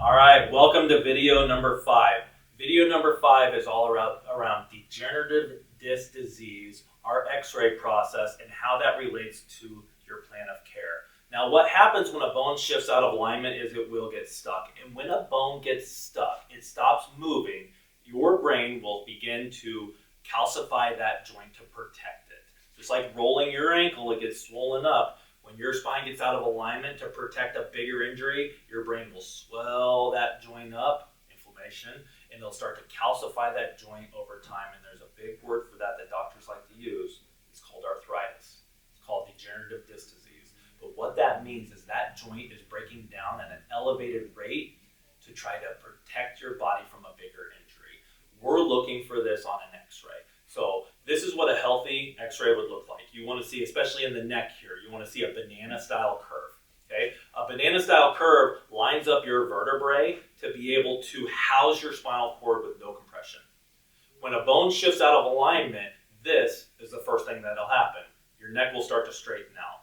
All right, welcome to video number 5. Video number 5 is all around degenerative disc disease, our x-ray process, and how that relates to your plan of care. Now, what happens when a bone shifts out of alignment is it will get stuck. And when a bone gets stuck, it stops moving, your brain will begin to calcify that joint to protect it. Just like rolling your ankle, it gets swollen up. When your spine gets out of alignment to protect a bigger injury, your brain will swell that joint up, inflammation, and they'll start to calcify that joint over time. And there's a big word for that doctors like to use. It's called arthritis. It's called degenerative disc disease. But what that means is that joint is breaking down at an elevated rate to try to protect your body from a bigger injury. We're looking for this on an x-ray. So this is what a healthy x-ray would look like. You want to see, especially in the neck here, you want to see a banana-style curve. Okay? A banana-style curve lines up your vertebrae to be able to house your spinal cord with no compression. When a bone shifts out of alignment, this is the first thing that'll happen. Your neck will start to straighten out.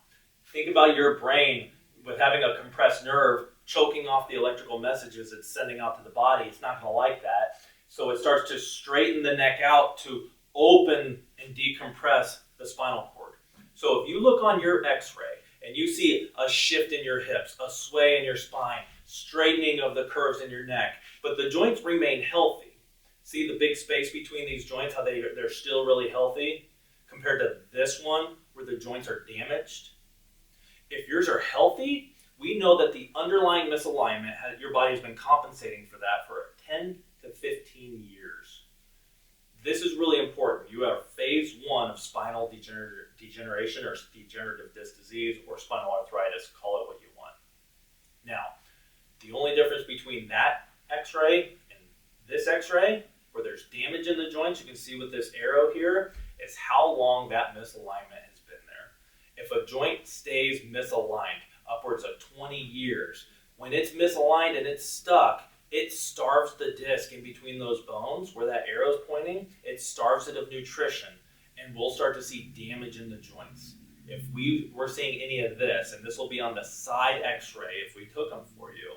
Think about your brain with having a compressed nerve choking off the electrical messages it's sending out to the body. It's not going to like that. So it starts to straighten the neck out to open and decompress the spinal cord. So if you look on your x-ray and you see a shift in your hips, a sway in your spine, straightening of the curves in your neck, but the joints remain healthy. See the big space between these joints, how they're still really healthy compared to this one where the joints are damaged? If yours are healthy, we know that the underlying misalignment, your body has been compensating for that for 10 to 15 years. This is really important. You have phase 1 of spinal degeneration or degenerative disc disease or spinal arthritis, call it what you want. Now, the only difference between that x-ray and this x-ray, where there's damage in the joints, you can see with this arrow here, is how long that misalignment has been there. If a joint stays misaligned upwards of 20 years, when it's misaligned and it's stuck, it starves the disc in between those bones where that arrow is pointing. It starves it of nutrition, and we'll start to see damage in the joints. If we're seeing any of this, and this will be on the side x-ray if we took them for you,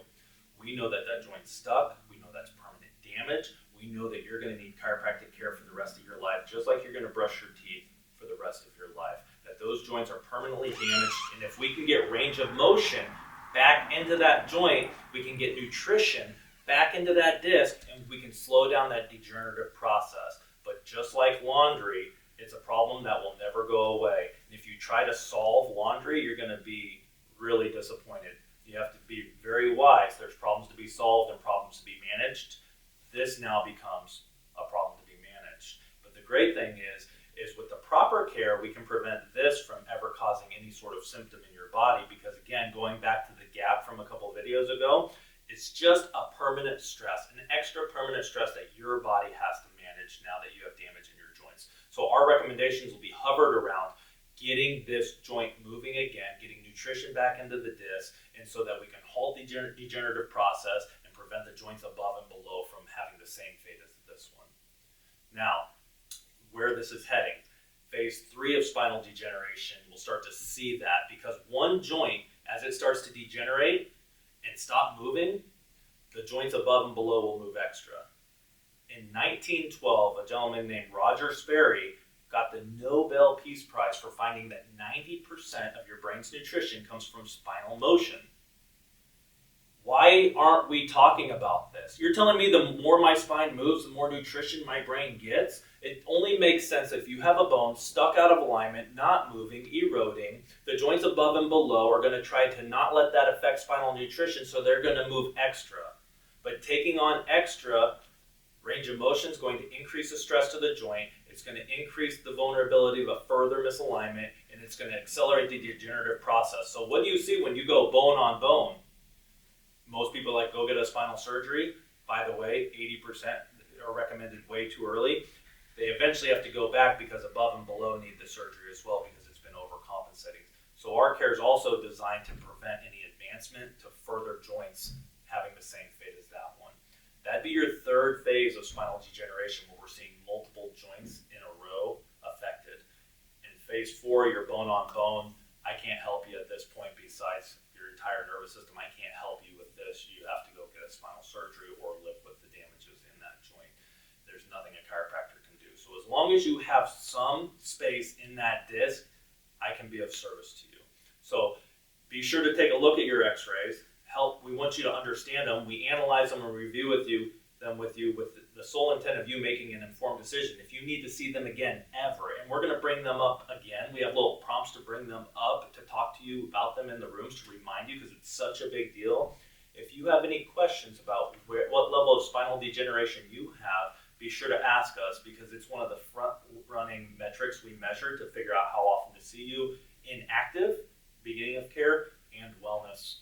we know that that joint's stuck. We know that's permanent damage. We know that you're going to need chiropractic care for the rest of your life, just like you're going to brush your teeth for the rest of your life. That those joints are permanently damaged, and if we can get range of motion back into that joint, we can get nutrition back into that disc, and we can slow down that degenerative process. But just like laundry, it's a problem that will never go away. And if you try to solve laundry, you're going to be really disappointed. You have to be very wise. There's problems to be solved and problems to be managed. This now becomes a problem to be managed. But the great thing is with the proper care, we can prevent this from ever causing any sort of symptom in your body, because again, going back to the gap from a couple of videos ago, it's just a permanent stress, an extra permanent stress that your body has to manage now that you have damage in your joints. So our recommendations will be hovered around getting this joint moving again, getting nutrition back into the disc, and so that we can halt the degenerative process and prevent the joints above and below from having the same fate as this one. Now, where this is heading, phase 3 of spinal degeneration, we'll start to see that because one joint, as it starts to degenerate and stop moving, the joints above and below will move extra. In 1912, a gentleman named Roger Sperry got the Nobel Peace Prize for finding that 90% of your brain's nutrition comes from spinal motion. Why aren't we talking about this? You're telling me the more my spine moves, the more nutrition my brain gets? It only makes sense if you have a bone stuck out of alignment, not moving, eroding. The joints above and below are going to try to not let that affect spinal nutrition, so they're going to move extra. But taking on extra range of motion is going to increase the stress to the joint. It's going to increase the vulnerability of a further misalignment, and it's going to accelerate the degenerative process. So what do you see when you go bone on bone? Most people go get a spinal surgery. By the way, 80% are recommended way too early. They eventually have to go back because above and below need the surgery as well because it's been overcompensating. So our care is also designed to prevent any advancement to further joints having the same fate as that one. That'd be your third phase of spinal degeneration, where we're seeing multiple joints in a row affected. In phase 4, you're bone on bone. I can't help you at this point besides your entire nervous system. I can't help you with this. You have to go get a spinal long as you have some space in that disc, I can be of service to you. So be sure to take a look at your x-rays. We want you to understand them. We analyze them and review them with you with the sole intent of you making an informed decision. If you need to see them again ever, and we're going to bring them up again, we have little prompts to bring them up, to talk to you about them in the rooms, to remind you, because it's such a big deal. If you have any questions about what level of spinal degeneration you have, be sure to ask us, because it's one of the front-running metrics we measure to figure out how often to see you in active, beginning of care, and wellness